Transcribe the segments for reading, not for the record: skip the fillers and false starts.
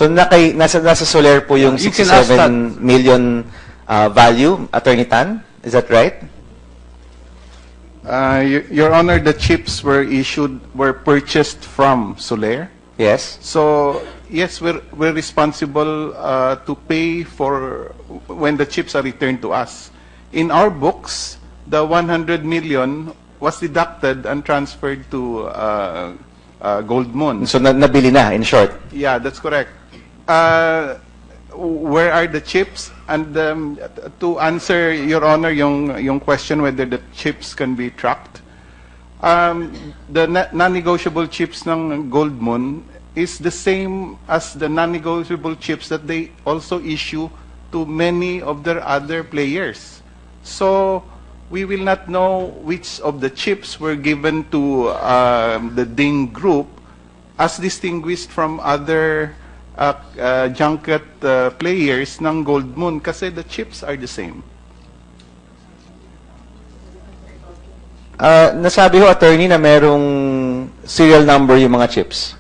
So nasa Soler po yung You can ask 67 million value, Attorney Tan? Is that right? Your Honor, the chips were purchased from Soler. Yes. So yes, we're responsible to pay for when the chips are returned to us. In our books, the 100 million was deducted and transferred to Gold Moon. So nabili na, in short. Yeah, that's correct. Where are the chips? And to answer, Your Honor, yung question whether the chips can be tracked, the non-negotiable chips ng Gold Moon is the same as the non-negotiable chips that they also issue to many of their other players. So we will not know which of the chips were given to the Ding Group as distinguished from other junket players ng Gold Moon kasi the chips are the same. Nasabi ho, attorney, na merong serial number yung mga chips.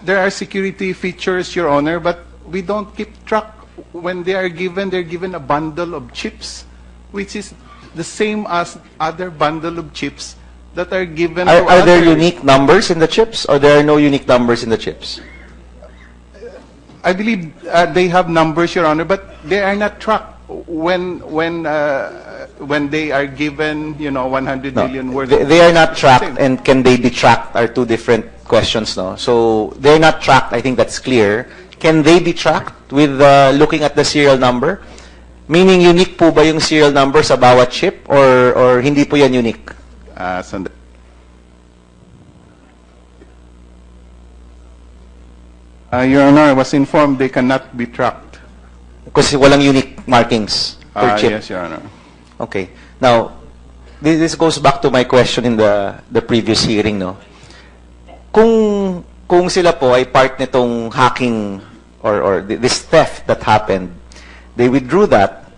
There are security features, Your Honor, but we don't keep track. When they are given, they're given a bundle of chips, which is the same as other bundle of chips that are given to Are there others. unique numbers in the chips, or there are no unique numbers in the chips? I believe they have numbers, Your Honor, but they are not tracked when they are given, 100 No, million worth. they are not tracked, Same. and can they be tracked are two different questions, no? So they're not tracked, I think that's clear. Can they be tracked with looking at the serial number? Meaning unique po ba yung serial number sa bawat chip, or hindi po yan unique? Your Honor, I was informed they cannot be tracked. Kasi walang unique markings per chip. Yes, Your Honor. Okay. Now, this goes back to my question in the previous hearing, no? Kung sila po ay part nitong hacking or this theft that happened, they withdrew that,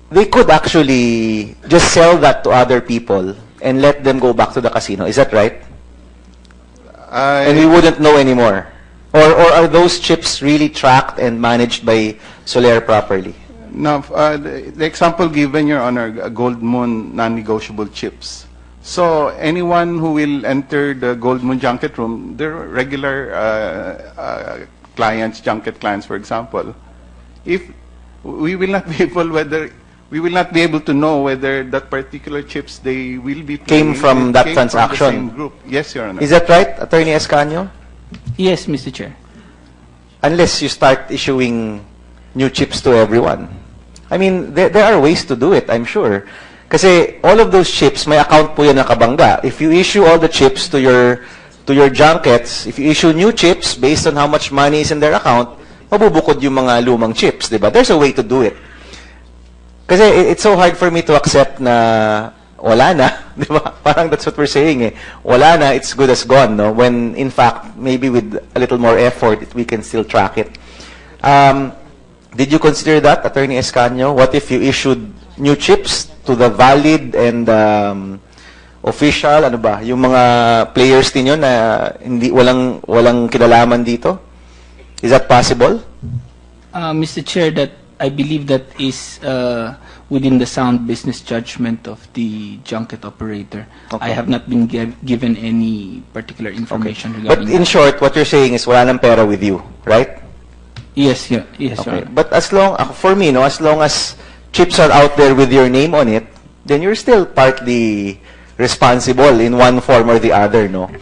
they could actually just sell that to other people and let them go back to the casino. Is that right? And we wouldn't know anymore. Or are those chips really tracked and managed by Soler properly? Now, the example given, Your Honor, Gold Moon non-negotiable chips. So anyone who will enter the Gold Moon junket room, they're regular clients, junket clients, for example. If we will not be able to know whether that particular chips they will be Came playing from that came transaction. From the same group. Yes, Your Honor. Is that right, Attorney Escanio? Yes, Mr. Chair. Unless you start issuing new chips to everyone. I mean, there are ways to do it, I'm sure. Kasi all of those chips, may account po yan nakabangga. If you issue all the chips to your junkets, if you issue new chips based on how much money is in their account, mabubukod yung mga lumang chips, di ba? There's a way to do it. Kasi it's so hard for me to accept na wala na, di ba? Parang that's what we're saying eh. Wala na, it's good as gone, no? When in fact, maybe with a little more effort, we can still track it. Did you consider that, Attorney Escanio? What if you issued new chips to the valid and official, ano ba, yung mga players ninyo na walang kinalaman dito? Is that possible? Mr. Chair, that I believe that is within the sound business judgment of the junket operator. Okay. I have not been given any particular information But regarding in that. short, what you're saying is wala ng pera with you, right? Yes, Your Okay. Honor. But for me, no, as long as chips are out there with your name on it, then you're still partly responsible in one form or the other, no?